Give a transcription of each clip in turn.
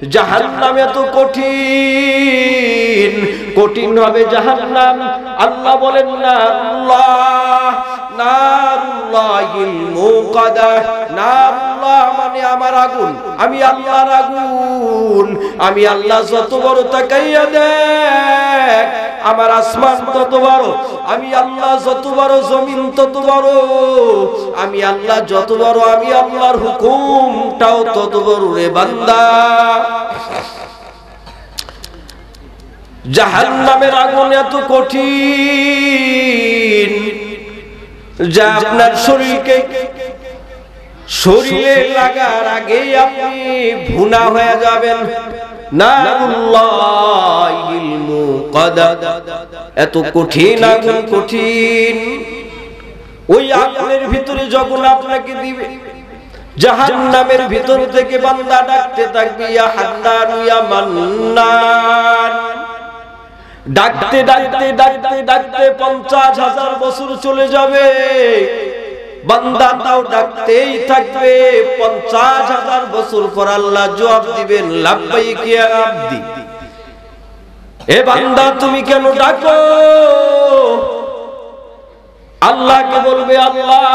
জাহান্নাম এত কঠিন, কঠিন হবে জাহান্নাম। আল্লাহ বলেন না নারুল্লাহিল মুকাদা, নারুল্লাহ মানে আমার আগুন, আমি আল্লাহর আগুন। আমি আল্লাহ যত বড় তাকাইয়া দেখ, আমার আসমান তত বড়, আমি আল্লাহ যত বড়, জমিন তত বড়, আমি আল্লাহ যত বড়, আমি আল্লাহর হুকুমটাও তত বড় রে বান্দা। জাহান্নামের আগুন এত কঠিন যা আপনার শরীরে লাগার আগেই আপনি ভুনা হয়ে যাবেন। নারুল্লাহিল মুকাদা, এত কঠিন আগুন, কঠিন। ওই আগুনের ভিতরে যখন আপনাকে দিবে, জাহান্নামের ভিতর থেকে বান্দা ডাকতে থাকবে ইয়া হান্নান ইয়া মান্নান। ডাকতে ডাকতে ডাকতে ডাকতে 50,000 বছর চলে যাবে, বান্দা তাও ডাকতেই থাকবে। 50,000 বছর পর আল্লাহ জবাব দিবেন লাব্বাইক ইয়া আবদি, এ বান্দা তুমি কেন ডাকো? আল্লাহকে বলবে আল্লাহ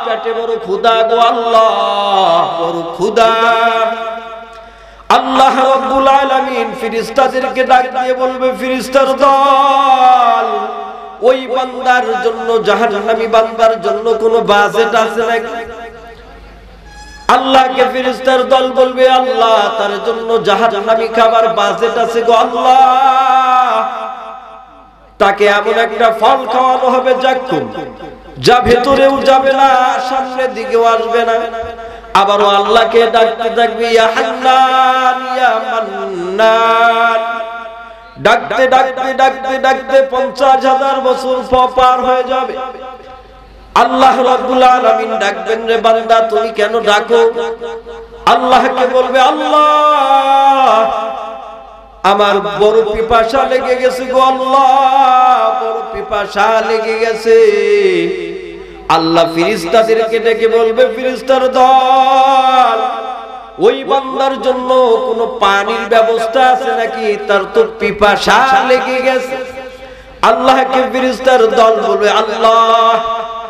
পেটে বড় ক্ষুধা গো, আল্লাহ বড় ক্ষুধা। আল্লাহ রাব্বুল আলামিন ফেরেশতাদেরকে ডাক দিয়ে বলবে ফেরেশতার দল, ওই বান্দার জন্য, জাহান্নামী বান্দার জন্য কোন বাজেট আছে নাকি? আল্লাহকে ফেরেশতার দল বলবে আল্লাহ তার জন্য জাহান্নামী খাবার বাজেট আছে গো আল্লাহ। তাকে এমন একটা ফল খাওয়ানো হবে যাকুম, যা ভেতরেও যাবে না, সামনের দিকেও আসবে না। আবারও আল্লাহকে ডাকতে থাকবে ইয়া হান্নান ইয়া মান্নান। ডাকতে ডাকতে ডাকতে ডাকতে 50,000 বছর পার হয়ে যাবে। আল্লাহ রাব্বুল আলামিন ডাকবেন রে বান্দা তুমি কেন ডাকো? আল্লাহকে বলবে আল্লাহ আমার বড় পিপাসা লেগে গেছে গো আল্লাহ, বড় পিপাসা লেগে গেছে। আল্লাহ ফেরেশতাদেরকে ডেকে বলবে ফেরেশতার দল, ওই বান্দার জন্য কোনো পানির ব্যবস্থা আছে নাকি? তার তো পিপাসা লেগে গেছে। আল্লাহকে ফেরেশতার দল বলবে আল্লাহ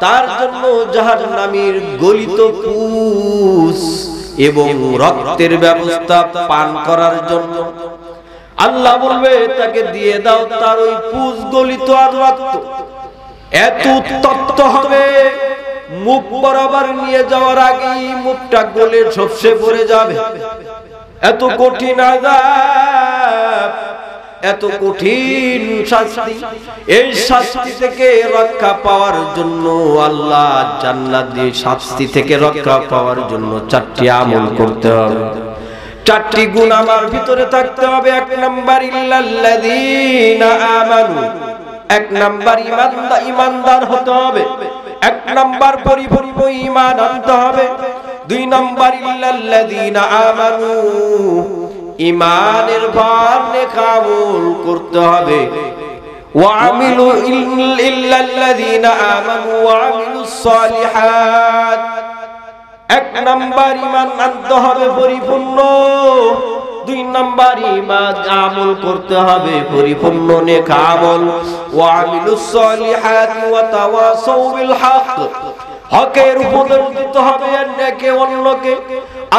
তার জন্য জাহান্নামীর গলিত পুষ এবং রক্তের ব্যবস্থা পান করার জন্য। আল্লাহ বলবে তাকে দিয়ে দাও তার ওই পুষ গলিত আর রক্ত। এত উত্তপ্ত হবে, মুখ বরাবর নিয়ে যাওয়ার আগেই মুখটা গলে ঝলসে পড়ে যাবে। এত কঠিন আযাব, এত কঠিন শাস্তি। এই শাস্তি থেকে রক্ষা পাওয়ার জন্য আল্লাহ জান্নাত দিয়ে শাস্তি থেকে রক্ষা পাওয়ার জন্য 4টি আমল করতে হবে, 4টি গুণ আমার ভিতরে থাকতে হবে। 1 নাম্বার ইল্লাল্লাযীনা আমানু, 1 নাম্বার ঈমানদার হতে হবে। 1 নাম্বার পরিপূর্ণ ঈমান আনতে হবে। 2 নাম্বার ইল্লাল্লাযীনা আমানু, ঈমানের ভার নেক আমল করতে হবে। ওয়া আমিলু ইল্লাল্লাযীনা আমানু ওয়া আমিলুস সালিহাত। 1 নাম্বার ঈমান আনতে হবে পরিপূর্ণ। 2 নাম্বার ঈমান আমল করতে হবে পরিপূর্ণ নেক আমল। ওয়া আমিলুস সালিহাত ওয়া তাওয়াসাউ বিল হক, হকের উপদেশ দিতে হবে একে অন্যকে।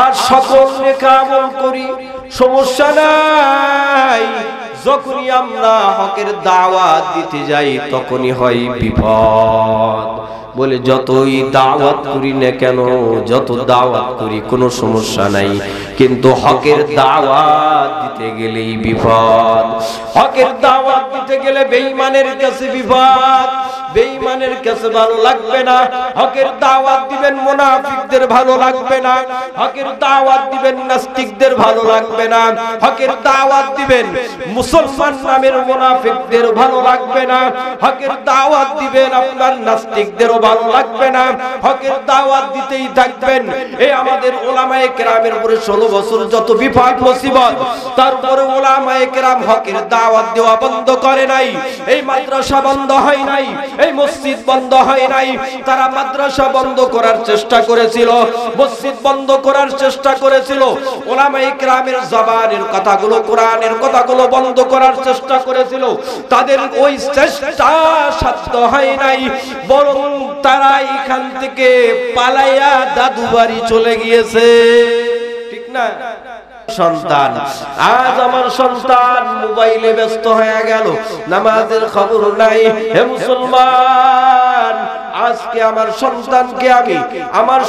আর সকল নেক আমল করি, সমস্যা নাই। যখনই আমরা হকের দাওয়াত দিতে যাই তখনই হয় বিপদ। বলে যতই দাওয়াত করি না কেন, যত দাওয়াত করি কোনো সমস্যা নাই, কিন্তু হকের দাওয়াত দিতে গেলেই বিপদ। হকের দাওয়াত দিতে গেলে বেঈমানের কাছে বিপদ, বেঈমানের কাছে ভালো লাগবে না। হকের দাওয়াত দিবেন মুনাফিকদের ভালো লাগবে না, হকের দাওয়াত দিবেন নাস্তিকদের ভালো লাগবে না, হকের দাওয়াত দিবেন মুসলমান নামের মুনাফিকদের ভালো লাগবে না, হকের দাওয়াত দিবেন আপনার নাস্তিকদেরও ভালো লাগবে না। হকের দাওয়াত দিতেই থাকবেন। এই আমাদের উলামায়ে কেরামের উপরে 16 বছর যত বিপদ মুসিবত, তারপরে উলামায়ে কেরাম হকের দাওয়াত দেওয়া বন্ধ করে নাই। এই মাদ্রাসা বন্ধ হয় নাই, এই মসজিদ বন্ধ হয় নাই, তারা মাদ্রাসা বন্ধ করার চেষ্টা করেছিল, মসজিদ বন্ধ করার চেষ্টা করেছিল, উলামায়ে কেরামের জবানের কথাগুলো, কোরআনের কথাগুলো বন্ধ করার চেষ্টা করেছিল। তাদের ওই চেষ্টা সাধ্য হয় নাই, বরং তারা এখান থেকে পালাইয়া দাদু বাড়ি চলে গিয়েছে। ঠিক না? সন্তান, আজ আমার সন্তান মোবাইলে ব্যস্ত হয়ে গেল, নামাজের খবর নাই। হে মুসলমান, আজকে আমার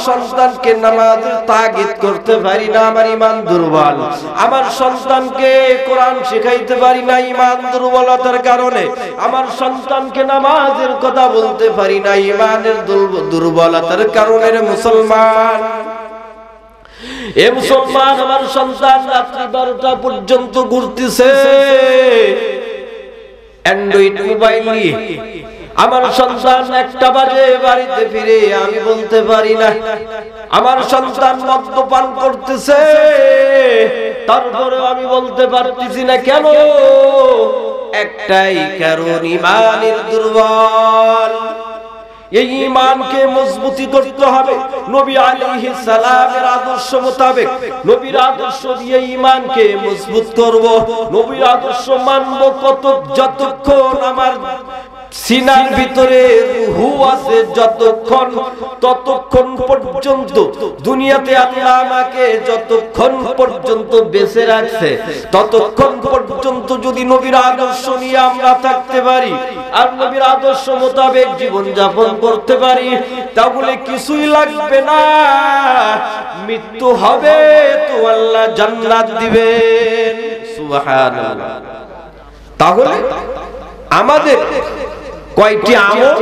সন্তানকে নামাজের তাগিদ করতে পারি না, আমার ঈমান দুর্বল। আমার সন্তানকে কোরআন শেখাইতে পারি না, ঈমান দুর্বলতার কারণে। আমার সন্তানকে নামাজের কথা বলতে পারি না, ঈমানের দুর্বলতার কারণে। মুসলমান, এ মুসলমান, আমার সন্তান রাত্রি 12টা পর্যন্ত ঘুরতেছে অ্যান্ড্রয়েড মোবাইল নিয়ে। আমার সন্তান 1টা বাজে বাড়িতে ফিরে, আমি বলতে পারি না। আমার সন্তান মদ্যপান করতেছে, তারপরেও আমি বলতে পারতেছি না। কেন? একটাই কারণ, ঈমানের দুর্বল। এই ঈমানকে মজবুতি করতে হবে নবী আলাইহিস সালামের আদর্শ মোতাবেক। নবীর আদর্শ দিয়ে ঈমানকে মজবুত করব। নবীর আদর্শ মানব যতক্ষণ আমার সিনার ভিতরে রূহ আছে, ততক্ষণ পর্যন্ত দুনিয়াতে আল্লাহ আমাকে যতক্ষণ পর্যন্ত বেঁচে রাখছে, ততক্ষণ পর্যন্ত যদি নবীর আদর্শ নিয়ে আমরা থাকতে পারি আর নবীর আদর্শ মোতাবেক জীবন যাপন করতে পারি, তাহলে কিছুই লাগবে না। মৃত্যু হবে তো আল্লাহ জান্নাত দিবেন। সুবহানাল্লাহ। তাহলে আমাদের কয়টি আমল,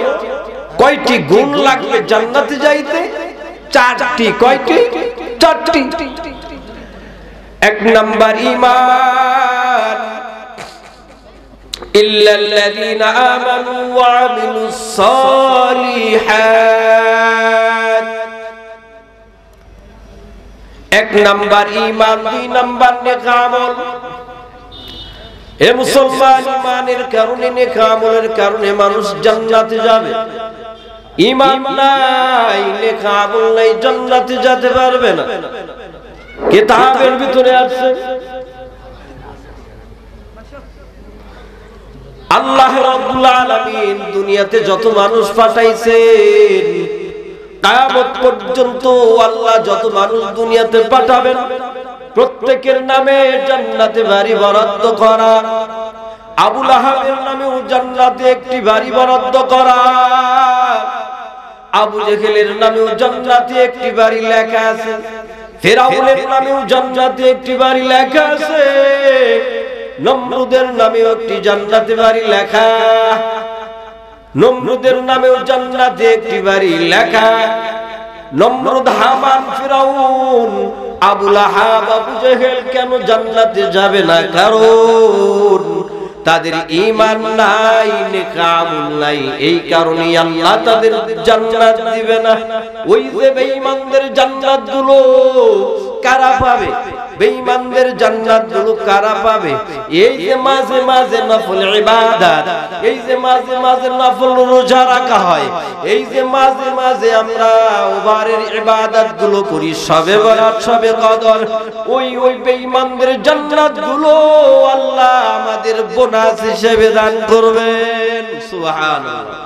কয়টি গুণ লাগবে জান্নাতে যাইতে? 4টি। কয়টি? 4টি। 1 নাম্বার ঈমান। ইল্লাল্লাযীনা আমানু ওয়া আমিলুস সালিহাত। 1 নাম্বার ঈমান। 2 নাম্বার নেক আমল। এ মুসলমান, ঈমানের কারণে, নেক আমলের কারণে মানুষ জান্নাতে যাবে। ঈমান নাই, নেক আমল নাই, জান্নাতে যেতে পারবে না। কিতাবের ভিতরে আছে আল্লাহ রাব্বুল আলামিন দুনিয়াতে যত মানুষ পাঠাইছেন, কিয়ামত পর্যন্ত আল্লাহ যত মানুষ দুনিয়াতে পাঠাবেন, প্রত্যেকের নামে জান্নাতে বাড়ি বরাদ্দ করা। আবু লাহাবের নামেও জান্নাতে একটি বাড়ি বরাদ্দ করা। আবু জেহেলের নামেও জান্নাতে একটি বাড়ি লেখা আছে। ফিরআউনের নামেও জান্নাতে একটি বাড়ি লেখা আছে। নমরুদের নামেও একটি জান্নাতে বাড়ি লেখা। নমরুদের নামেও জান্নাতে একটি বাড়ি লেখা। নমরুদ, হামান, ফিরআউন, আবু লাহাব, আবু জেহেল কেন জান্নাতে যাবে না? কারণ তাদের ঈমান নাই, নেক আমল নাই। এই কারণেই আল্লাহ তাদের জান্নাত দিবে না। ওই যে বেঈমানদের জান্নাতগুলো কারা পাবে? বেঈমানদের জান্নাতগুলো কারা পাবে? এই যে মাঝে মাঝে নফল ইবাদত, এই যে মাঝে মাঝে নফল রোজা রাখা হয়, এই যে মাঝে মাঝে আমরা ওবারের ইবাদতগুলো করি, শবে বরাত, শবে কদর, ওই বেঈমানদের জান্নাতগুলো আল্লাহ আমাদের বোনাস হিসেবে দান করবেন। সুবহানাল্লাহ।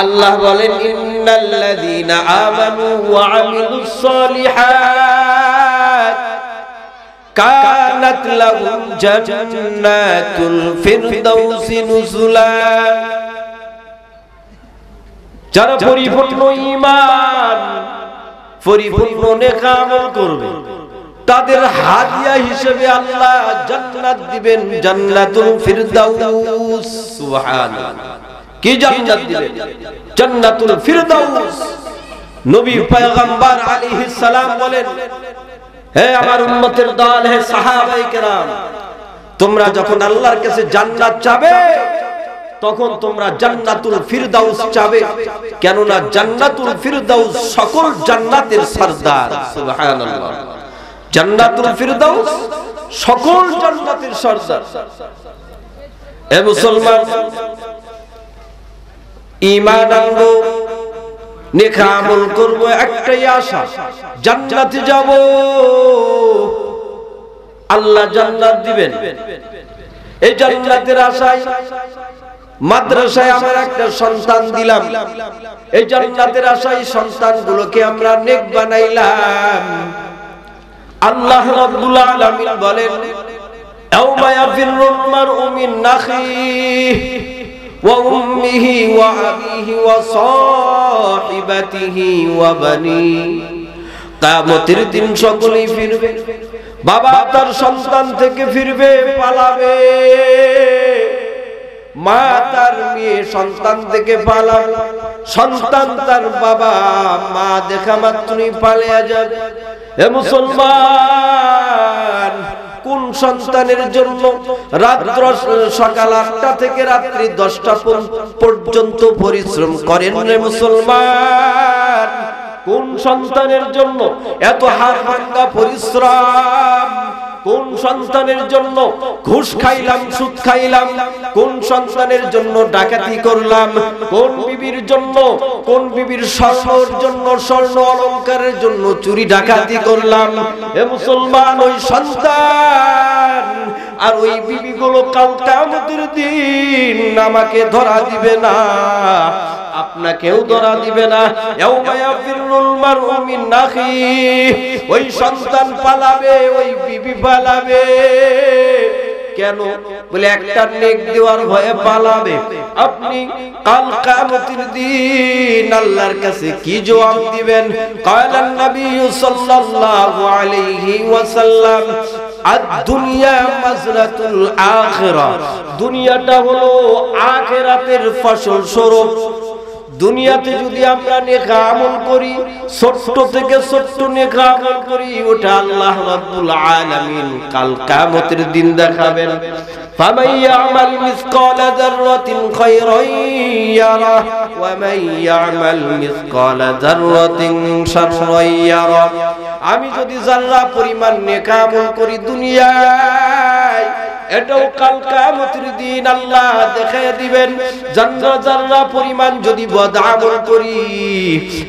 আল্লাহ বলেন, ইন্নাল্লাযীনা আমানু ওয়া আমিলুস সালিহাত কানাত লাহুম জান্নাতুল ফিরদাউসি নুজুলা। যারা পরিপূর্ণ ঈমান, পরিপূর্ণ নেক আমল করবে, তাদের হাদিয়া হিসেবে আল্লাহ জান্নাত দিবেন, জান্নাতুল ফিরদাউস। সুবহানাল্লাহ। কি জান্নাত দিবেন? জান্নাতুল ফিরদাউস। নবী পয়গম্বর আলাইহিস সালাম বলেন, হে আমার উম্মতের দল, হে সাহাবায়ে কেরাম, তোমরা যখন আল্লাহর কাছে জান্নাত চাবে, তখন তোমরা জান্নাতুল ফিরদাউস চাবে। কেননা জান্নাতুল ফিরদাউস সকল জান্নাতের সরদার। সুবহানাল্লাহ। জান্নাতুল ফিরদাউস সকল জান্নাতের সরদার। এ মুসলমান, ঈমান আনবো, নেক আমল করব, একটাই আশা জান্নাতে যাব, আল্লাহ জান্নাত দিবেন। এই জান্নাতের আশায় মাদ্রাসায় আমার একটা সন্তান দিলাম, এই জান্নাতের আশায় সন্তানগুলোকে আমরা নেক বানাইলাম। আল্লাহ রাব্বুল আলামিন বলেন, ইয়াউমা ইয়াফিরুল মারউ মিন আখিহি ওয়া উম্মিহি ওয়া আবিহি ওয়া সাহিবাতিহি ওয়া বানিহি। কিয়ামতের দিন সকলেই ফিরবে, বাবা তার সন্তান থেকে ফিরবে, পালাবে, মা তার মেয়ে সন্তান থেকে পালাবে, সন্তান তার বাবা মা দেখা মাত্রই পালিয়ে যাবে। হে মুসলমান, কোন সন্তানের জন্য রাত্র সকাল 8টা থেকে রাত্রি 10টা পর্যন্ত পরিশ্রম করেন রে মুসলমান? কোন সন্তানের জন্য এত হাড় ভাঙা পরিশ্রম? কোন সন্তানের জন্য ঘুষ খাইলাম, সুদ খাইলাম? কোন সন্তানের জন্য ডাকাতি করলাম? কোন বিবির জন্য, কোন বিবির স্বর্ণের জন্য, স্বর্ণ অলংকারের জন্য চুরি ডাকাতি করলাম? হে মুসলমান, ওই সন্তান আর ওই বিবিগুলো কাল কিয়ামতের দিন আমাকে ধরা দিবে না, আপনাকেও ধরা দিবে না। ইয়াউমা ইয়াফিরুল মারউ মিন আখিহি, ওই সন্তান পালাবে, ওই বিবি পালাবে। কেন? বলে একটা নেক দেওয়ার ভয়ে পালাবে। আপনি কাল কিয়ামতের দিন আল্লাহর কাছে কি জবাব দিবেন? ক্বালান নবী সাল্লাল্লাহু আলাইহি ওয়াসাল্লাম, আদ-দুনিয়া মাজরাতুল আখিরা, দুনিয়াটা হলো আখিরাতের ফসল স্বরূপ। দুনিয়াতে যদি আমরা নেক আমল করি, ছোট্ট থেকে ছোট্ট নেক আমল করি, ওটা আল্লাহ রাব্বুল আলামিন কাল কিয়ামতের দিন দেখাবেন। ফামান ইয়ামাল মিসকালা যাররাতিন খায়রান ইয়ারা ওয়া মান ইয়ামাল মিসকালা যাররাতিন শাররান ইয়ারা। আমি যদি যারা পরিমাণ নেক আমল করি দুনিয়ায়, এটাও কাল কিয়ামতের দিন আল্লাহ দেখায় দিবেন। জান্নাহ যারা পরিমাণ যদি বদ আমল করি,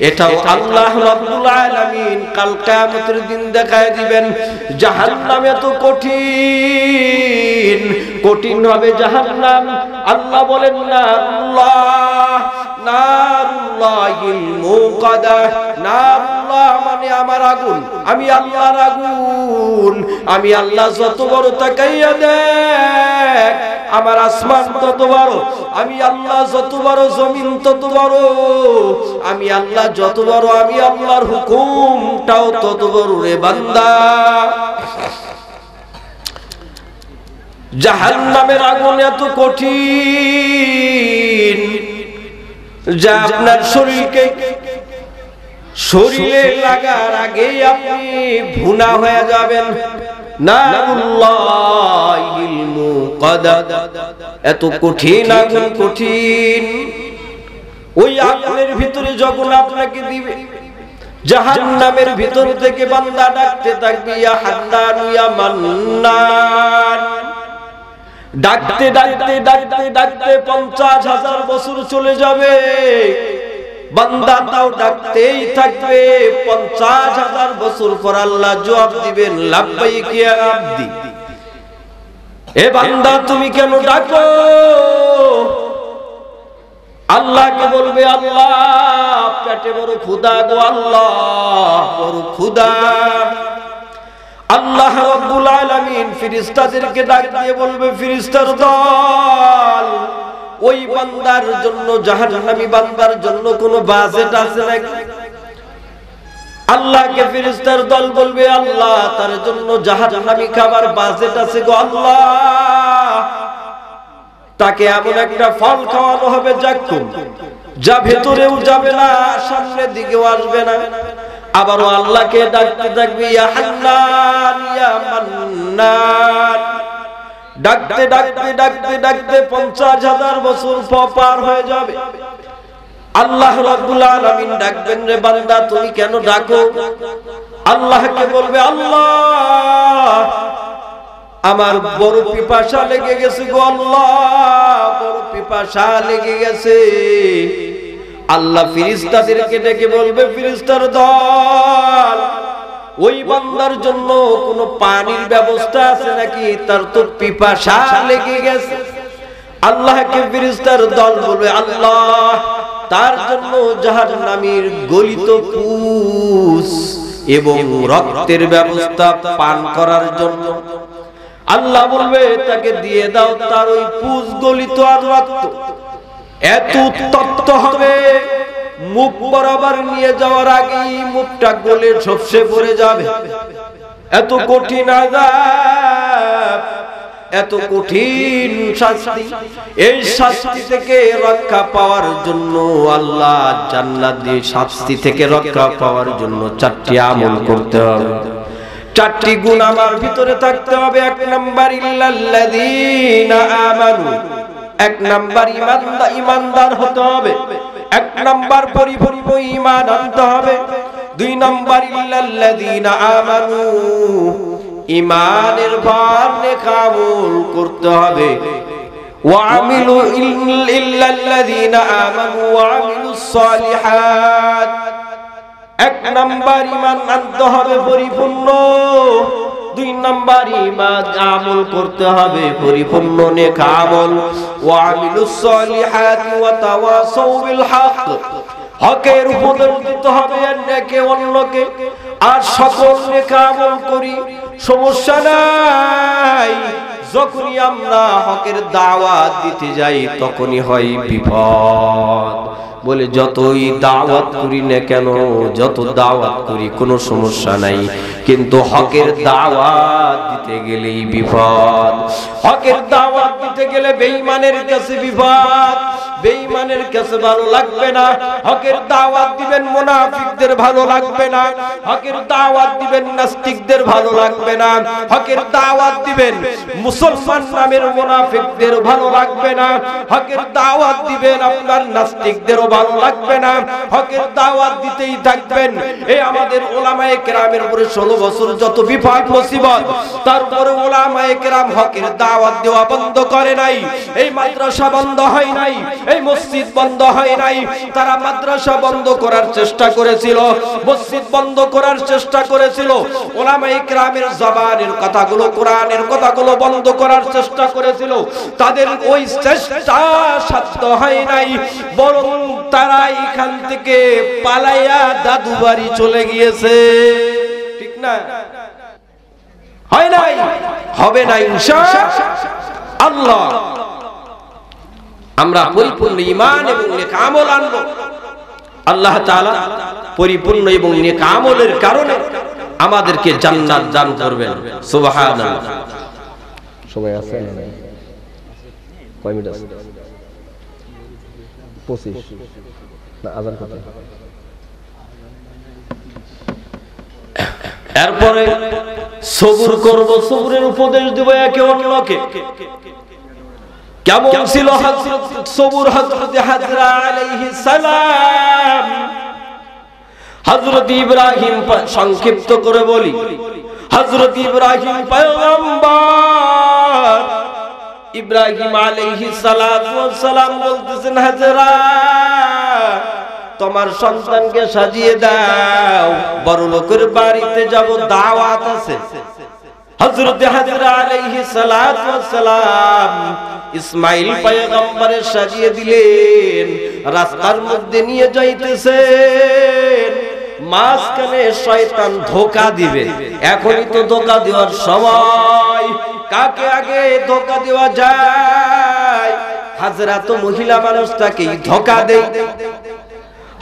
এটাও আল্লাহ রাব্বুল আলামিন কাল কিয়ামতের দিন দেখায় দিবেন। জাহান্নাম এত কঠিন, কঠিন হবে জাহান্নাম। আল্লাহ বলেন, নারুল্লাহ, নারুল্লাহিল মুকাদা, নারুল্লাহ মানে আমার আগুন, আমি আল্লাহর আগুন। আমি আল্লাহ যত বড় তাকাইয়া দেখ, আমার আসমান তত বড়, আমি আল্লাহ যত বড়, জমিন তত বড়, আমি আল্লাহ যত বড়, আমি আল্লাহর হুকুমটাও তত বড় রে বান্দা। জাহান্নামের আগুন এত কঠিন যা আপনার শরীরে লাগার আগেই আপনি ভুনা হয়ে যাবেন। নারুল্লাহিল মুকাদা, এত কঠিন আগুন, কঠিন। ওই আগুনের ভিতরে যখন আপনাকে দিবে, জাহান্নামের ভিতর থেকে বান্দা ডাকতে থাকবে, ইয়া হান্নান ইয়া মান্নান। ডাকতে ডাকতে ডাকতে ডাকতে 50,000 বছর চলে যাবে, বান্দা তাও ডাকতেই থাকবে। 50,000 বছর পর আল্লাহ জবাব দিবেন, লাব্বাইক ইয়া আবদি। এ বান্দা তুমি কেন ডাকো? আল্লাহকে বলবে, আল্লাহ পেটে বড় ক্ষুধা গো, আল্লাহ বড় ক্ষুধা। আল্লাহ রাব্বুল আলামিন ফেরেশতাদেরকে ডাক দিয়ে বলবে, ফেরেশতার দল, ওই বান্দার জন্য, জাহান্নামী বান্দার জন্য কোনো বাজেট আছে নাকি? আল্লাহকে ফেরেশতার দল বলবে, আল্লাহ তার জন্য জাহান্নামী খাবার বাজেট আছে গো আল্লাহ। তাকে এমন একটা ফল খাওয়ানো হবে যা ভেতরেও যাবে না, সামনের দিকেও আসবে না। আবারও আল্লাহকে ডাকতে থাকবে, ইয়া হান্নান ইয়া মান্নান। ডাকতে ডাকতে ডাকতে ডাকতে 50,000 বছর পার হয়ে যাবে। আল্লাহ রাব্বুল আলামিন ডাকবেন, রে বান্দা তুমি কেন ডাকো? আল্লাহকে বলবে, আল্লাহ আমার বড় পিপাসা লেগে গেছে গো আল্লাহ, বড় পিপাসা লেগে গেছে। আল্লাহ ফেরেশতাদেরকে ডেকে বলবে, ফেরেশতার দল, ওই বান্দার জন্য কোনো পানির ব্যবস্থা আছে নাকি? তার তো পিপাসা লেগে গেছে। আল্লাহকে ফেরেশতার দল বলবে, আল্লাহ তার জন্য জাহান্নামীর গলিত পুষ এবং রক্তের ব্যবস্থা পান করার জন্য। আল্লাহ বলবে, তাকে দিয়ে দাও তার ওই পুষ গলিত আর রক্ত। এত উত্তপ্ত হবে, মুখ বরাবর নিয়ে যাওয়ার আগেই মুখটা গলে ঝলসে পড়ে যাবে। এত কঠিন আযাব, এত কঠিন শাস্তি। এই শাস্তি থেকে রক্ষা পাওয়ার জন্য আল্লাহ জান্নাত দিয়ে শাস্তি থেকে রক্ষা পাওয়ার জন্য 4টি আমল করতে হবে, 4টি গুণ আমার ভিতরে থাকতে হবে। 1 নাম্বার ইল্লাল্লাযীনা আমানু, 1 নাম্বার ঈমানদার হতে হবে। 1 নাম্বার পরিপূর্ণ ঈমান আনতে হবে। 2 নাম্বার ইল্লাল্লাযীনা আমানু, ঈমানের ভার নেক আমল করতে হবে। ওয়া আমিলু ইল্লাল্লাযীনা আমানু ওয়া আমিলুস সালিহাত। 1 নাম্বার ঈমান আনতে হবে পরিপূর্ণ। 2 নাম্বার ঈমান আমল করতে হবে পরিপূর্ণ নেক আমল। ওয়া আমিলুস সালিহাত ওয়া তাওয়াসাউ বিল হক, হকের উপদেশ দিতে হবে একে অন্যকে। আর সকল নেক আমল করি, সমস্যা নাই। যখনই আমরা হকের দাওয়াত দিতে যাই তখনই হয় বিপদ। বলে যতই দাওয়াত করি না কেন, যত দাওয়াত করি কোনো সমস্যা নাই, কিন্তু হকের দাওয়াত দিতে গেলেই বিপদ। হকের দাওয়াত দিতে গেলে বেঈমানের কাছে বিপদ, বেঈমানের কাছে ভালো লাগবে না। হকের দাওয়াত দিবেন মুনাফিকদের ভালো লাগবে না, হকের দাওয়াত দিবেন নাস্তিকদের ভালো লাগবে না, হকের দাওয়াত দিবেন মুসলমান নামের মুনাফিকদের ভালো লাগবে না, হকের দাওয়াত দিবেন আপনার নাস্তিকদেরও ভালো লাগবে না। হকের দাওয়াত দিতেই থাকবেন। এই আমাদের উলামায়ে কেরামের উপরে 16 বছর যত বিপদ মুসিবত, তারপরে উলামায়ে কেরাম হকের দাওয়াত দেওয়া বন্ধ করে নাই। এই মাদ্রাসা বন্ধ হয় নাই, এই মসজিদ বন্ধ হয় নাই। তারা মাদ্রাসা বন্ধ করার চেষ্টা করেছিল, মসজিদ বন্ধ করার চেষ্টা করেছিল, উলামায়ে কেরামের জবানের কথাগুলো, কোরআনের কথাগুলো বন্ধ করার চেষ্টা করেছিল। তাদের ওই চেষ্টা সাধ্য হয় নাই, বরং তারা এখান থেকে পালাইয়া দাদু বাড়ি চলে গিয়েছে। ঠিক না? হয় নাই, হবে না ইনশাআল্লাহ। আমরা পরিপূর্ণ ঈমান এবং নেক আমল আনব। আল্লাহ তাআলা পরিপূর্ণ এবং নেক আমলের কারণে আমাদেরকে জান্নাত দান করবেন। সুবহানাল্লাহ। সময় আছে কয় মিনিট আছে? 25 না, আযান কত? এরপরে সবুর করব, সবুরের উপদেশ দেব একে অন্যকে। কেমন ছিল হযরত সবুর, হযরত হাজরা আলাইহিস সালাম, হযরত ইব্রাহিম, সংক্ষিপ্ত করে বলি, হযরত ইব্রাহিম পয়গম্বর, ইব্রাহিম আলাইহিস সালাতু ওয়াস সালাম বলতেছেন, হাজরা তোমার সন্তানকে সাজিয়ে দাও, বড় লোকের বাড়িতে যাব, দাওয়াত আছে। হযরত হাজরা আলাইহিস সালাতু ওয়াস সালাম ইসমাইল পয়গম্বরের সাজিয়ে দিলেন, রাস্তার মধ্যে নিয়ে যাইতেছেন। মাঝখানে শয়তান ধোঁকা দিবে। এখনই তো ধোঁকা দেওয়ার সময়। কাকে আগে ধোঁকা দেওয়া যায়? হাজরা তো মহিলা মানুষটাকেই ধোঁকা দেয়।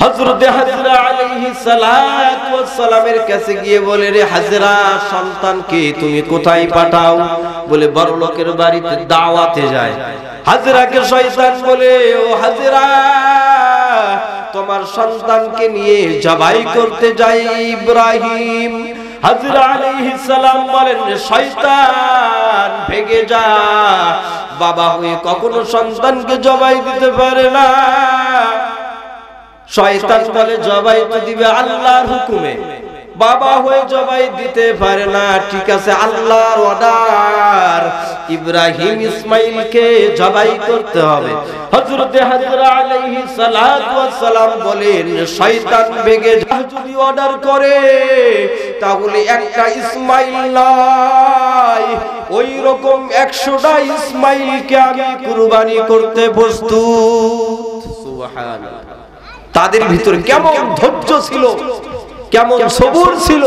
হযরত হাজরা আলাইহিস সালাতু ওয়াস সালামের কাছে গিয়ে বলে, রে হাজরা, সন্তানকে তুমি কোথায় পাঠাও? বলে বড় লোকের বাড়িতে দাওয়াতে যায়। হাজরাকে শয়তান বলে, ও হাজরা, তোমার সন্তানকে নিয়ে জবাই করতে যাই ইব্রাহিম। হাজরা আলাইহিস সালাম বলেন, শয়তান ভেগে যা, বাবা হয়ে কখনো সন্তানকে জবাই দিতে পারে না। শয়তান বলে, জবাই তো দিবে আল্লাহর হুকুমে, বাবা হয়ে জবাই দিতে পারে না। ঠিক আছে, আল্লাহর অর্ডার, ইব্রাহিম ইসমাইলকে জবাই করতে হবে। হযরত হাজরা আলাইহিস সালাতু ওয়াস সালাম বলেন, শয়তান বেগে যদি অর্ডার করে তাহলে একটা ইসমাইল নয়, ওই রকম 100টা ইসমাইলকে আমি কুরবানি করতে প্রস্তুত। সুবহানাল্লাহ। তাদের ভিতরে কেমন ধৈর্য ছিল, কেমন সবুর ছিল।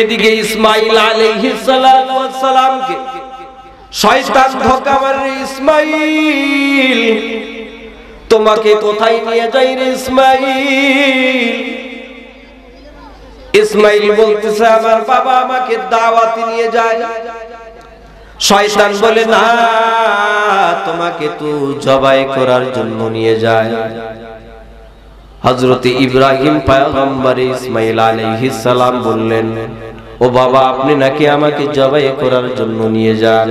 এদিকে ইসমাইল আলাইহিস সালাতু ওয়াস সালামকে শয়তান ধোঁকা মারে, ইসমাইল তোমাকে কোথায় নিয়ে যাই রে ইসমাইল? ইসমাইল বলতেছে আমার বাবা আমাকে দাওয়াতে নিয়ে যায়। শয়তান বলে না, তোমাকে তো জবাই করার জন্য নিয়ে যায়। হযরত ইব্রাহিম পয়গম্বর ইসমাইল আলাইহিস সালাম বললেন, ও বাবা আপনি নাকি আমাকে জবাই করার জন্য নিয়ে যান।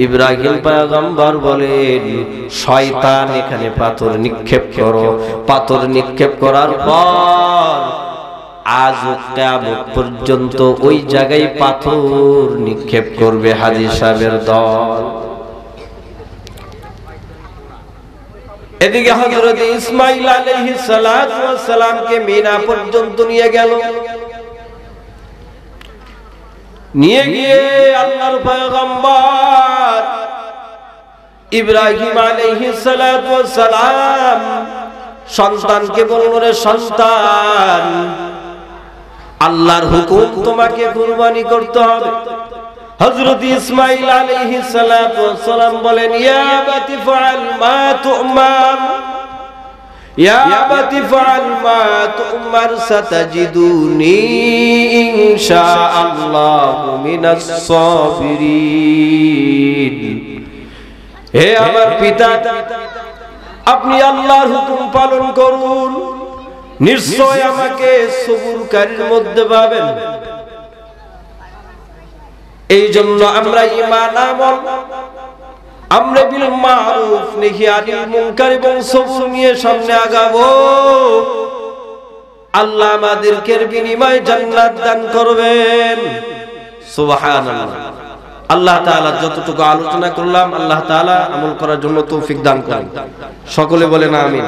ইব্রাহিম পয়গম্বর বলেন, শয়তান এখানে পাথর নিক্ষেপ করো। পাথর নিক্ষেপ করার পর আজ কিয়ামত পর্যন্ত ওই জায়গায় পাথর নিক্ষেপ করবে হাজী সাহেবের দল। এদিকে হযরত ইসমাইল আলাইহিস সালাতু ওয়াস সালামকে মিনা পর্যন্ত নিয়ে গেল। নিয়ে গিয়ে আল্লাহর পয়গম্বর ইব্রাহিম আলাইহিস সালাতু ওয়াস সালাম সন্তানকে বলল, রে সন্তান, আল্লাহর হুকুম তোমাকে কুরবানি করতে হবে। হযরত ইসমাইল আলাইহিস সালাতু ওয়াস সালাম বলেন, ইয়া আবাতি ফাআল মা তু'মার, ইয়া আবাতি ফাআল মা তু'মার, সাতাজিদুনি ইনশাআল্লাহু মিনাস সাবিরিন। হে আমার পিতা, আপনি আল্লাহর হুকুম পালন করুন, নিশ্চয় আমাকে সবুরকারীর মধ্যে পাবেন। এই জন্য আমরা ঈমান আমল, আমরা বিল মারুফ নাহি আনিল মুনকার এবং সবুর নিয়ে সামনে আগাবো। আল্লাহ আমাদেরকে বিনিময়ে জান্নাত দান করবেন। সুবহানাল্লাহ। আল্লাহ তাআলা যতটুকু আলোচনা করলাম আল্লাহ তাআলা আমল করার জন্য তৌফিক দান করেন। সকলে বলেন আমিন।